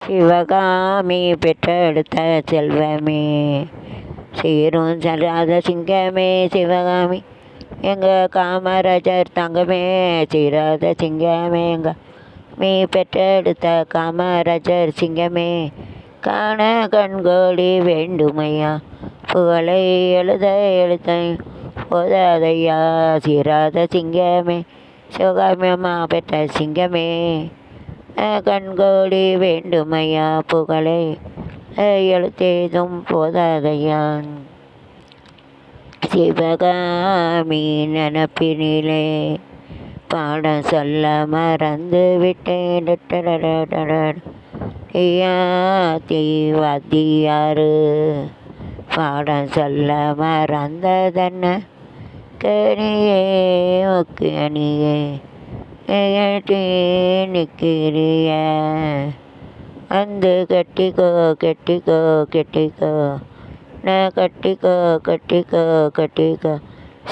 சிவகாமி பெற்றெடுத்த செல்வமே, சீரும் சராத சிங்கமே சிவகாமி, எங்கள் காமராஜர் தங்கமே சீராத சிங்கமே, எங்கள் மீ பெற்றெடுத்த காமராஜர் சிங்கமே, காண கண்கோடி வேண்டுமையா, புகழை எழுத எழுத போதாதையா, சீராத சிங்கமே சிவகாமி அம்மா பெற்ற சிங்கமே, கண்கோடி வேண்டுமையா, புகழை எழுத்தேதும் போதாதையா, சிவகாமி நினப்பினிலே பாடம் சொல்ல மறந்து விட்டேன். தீவாத்தியாரு பாடம் சொல்ல மறந்ததென்ன, கனியே ஒக்கணியே நிற்கிறிய, வந்து கட்டிக்கோ கட்டிக்கோ கட்டிக்கோ, நான் கட்டிக்கோ கட்டிக்கோ கட்டிக்கோ,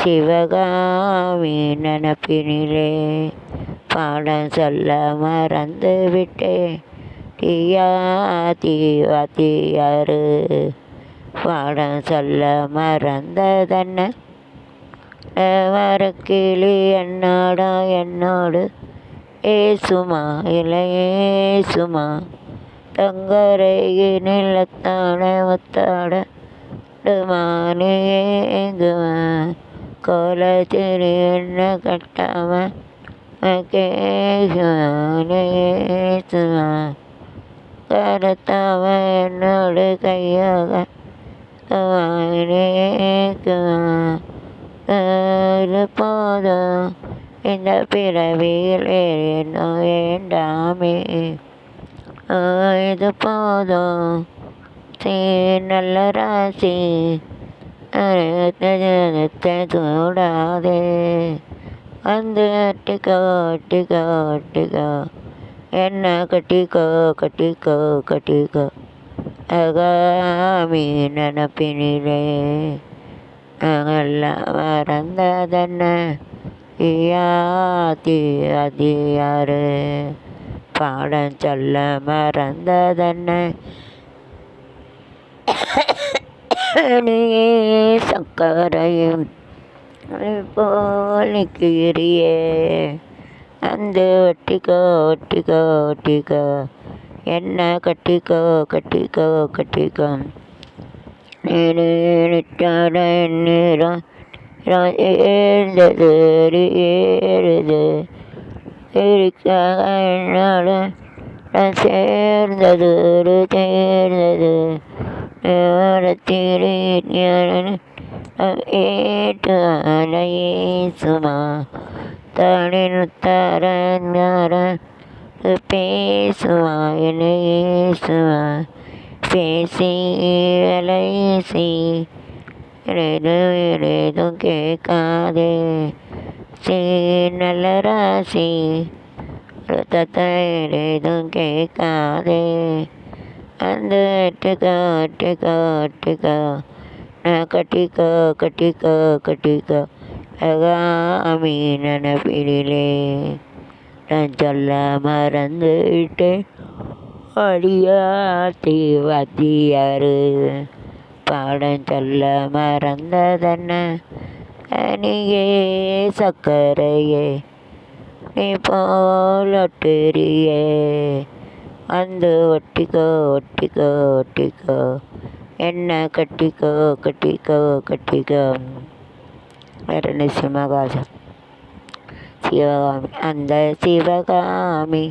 சிவகாமி நினப்பினிலே பாடம் சொல்ல மறந்து விட்டேன். தீவாத்தியாரு பாடம் சொல்ல மறந்ததென்ன, வரக்கிளி என்னோட என்னோடு ஏசுமா இளையேசுமா, தங்கரையினில் ஒத்தாட ஒத்தாட மானேங்குமா, கோலத்திரி என்ன கட்டாம கேசுமா, கருத்தாம என்னோடு கையாக போதும், இந்த பிறவியில் ஏனோ வேண்டாமே, இது போதும் நல்ல ராசி கூடாதே, வந்து கட்டிக்கோ கட்டிக்கோ கட்டிக்கோ, என்ன கட்டிக்கோ கட்டிக்கோ கட்டிக்கோ, அகாமி நினப்பினிலே எல்லாம் மறந்ததென்ன, அதியாரு பாடம் சொல்ல மறந்ததென்ன, நீயே சக்கரையும் போல் நிற்கிறியே, அந்த ஒட்டிக்கோ ஒட்டிக்கோ ஒட்டிக்கோ, என்ன கட்டிக்கோ கட்டிக்கோ கட்டிக்கோ, நிட்டாட நேரம் ஏறுது ஏறுது, என்னோட சேர்ந்தது சேர்ந்தது, ஏற்று அலையேசுமா, தனித்தார பேசுமா இளையேசுமா, பேசி அலைசி எதுவும் கேட்காதே, நல்ல ராசி எதுவும் கேட்காதே, அந்த ஒட்டிக்கோ நான் கட்டிக்கோ கட்டிக்கோ கட்டிக்கோ, அகாமி நினப்பினிலே நான் சொல்ல மறந்து விட்டேன். வாத்தியாரு பாடம் சொல்ல மறந்ததென்ன, கனியே சக்கரையே நீ போலொட்டுறியே, வந்து ஒட்டிக்கோ ஒட்டிக்கோ ஒட்டிக்கோ, என்ன கட்டிக்கோ கட்டிக்கோ கட்டிக்கோ, சிவகாமி சிவகாமி அந்த சிவகாமி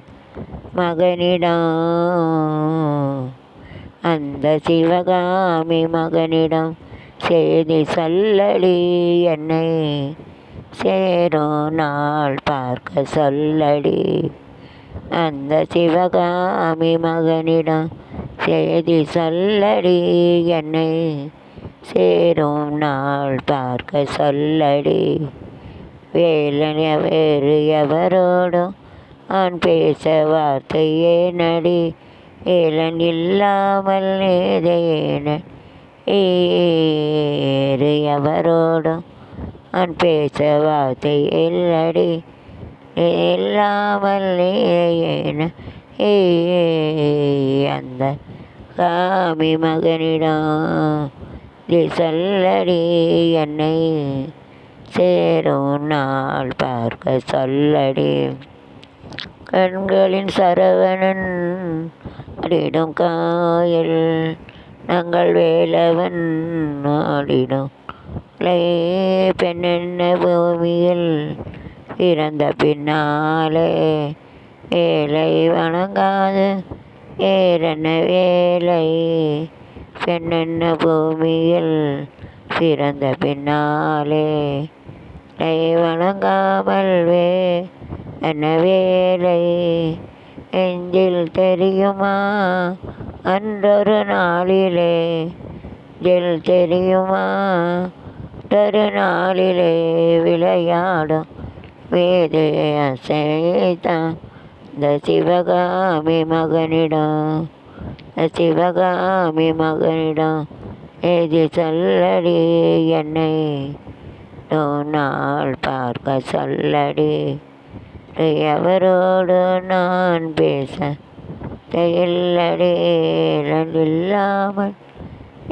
மகனிடம், அந்த சிவகாமி மகனிடம் செய்தி சொல்லடி, என்னை சேரும் நாள் பார்க்க சொல்லடி, அந்த சிவகாமி மகனிடம் செய்தி சொல்லடி, என்னை சேரும் நாள் பார்க்க சொல்லடி, வேறு எவரோடும் நான் பேச வார்த்தை ஏனடி, ஏலன் இல்லாமல் ஏதேன ஏறு எவரோடும் நான் பேச வார்த்தை இல்லடி, இல்லாமல் ஏன அந்த காமி மகனிடம் நீ சொல்லடி என்னை சேரும் நாள் பார்க்க சொல்லடி. கண்களின் சரவணன் ஆடிடும் காயல் நாங்கள் வேலவன் ஆடிடும் பெண்ணென்ன பூமியில் பிறந்த பின்னாலே வேலை வணங்காது ஏறென்ன வேலை. பெண்ணென்ன பூமியில் பிறந்த பின்னாலே வணங்காமல் என்ன வேலை. நெஞ்சில் தெரியுமா அன்றொரு நாளிலே தெரியுமா ஒரு நாளிலே விளையாடும் வேதைய செய்தான் இந்த சிவகாமி மகனிடம் எதி சொல்லடி என்னை நாள் பார்க்க சொல்லடி. எவரோடு நான் பேச இல்லடி இல்லாமல்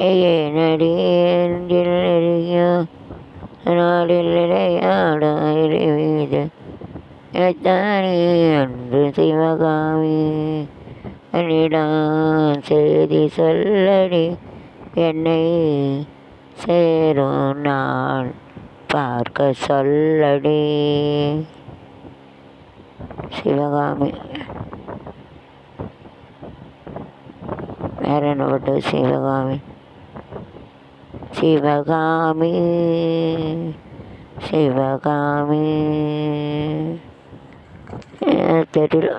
ஏனடி நாளில் விளையாடும் மீது எத்தானே அன்று சிவகாமி என்னிடம் செய்தி சொல்லடி என்னை சேரும் நாள் பார்க்க சொல்லடி. சிவகாமி வேற என்ன பட்டு சிவகாமி தெரியல.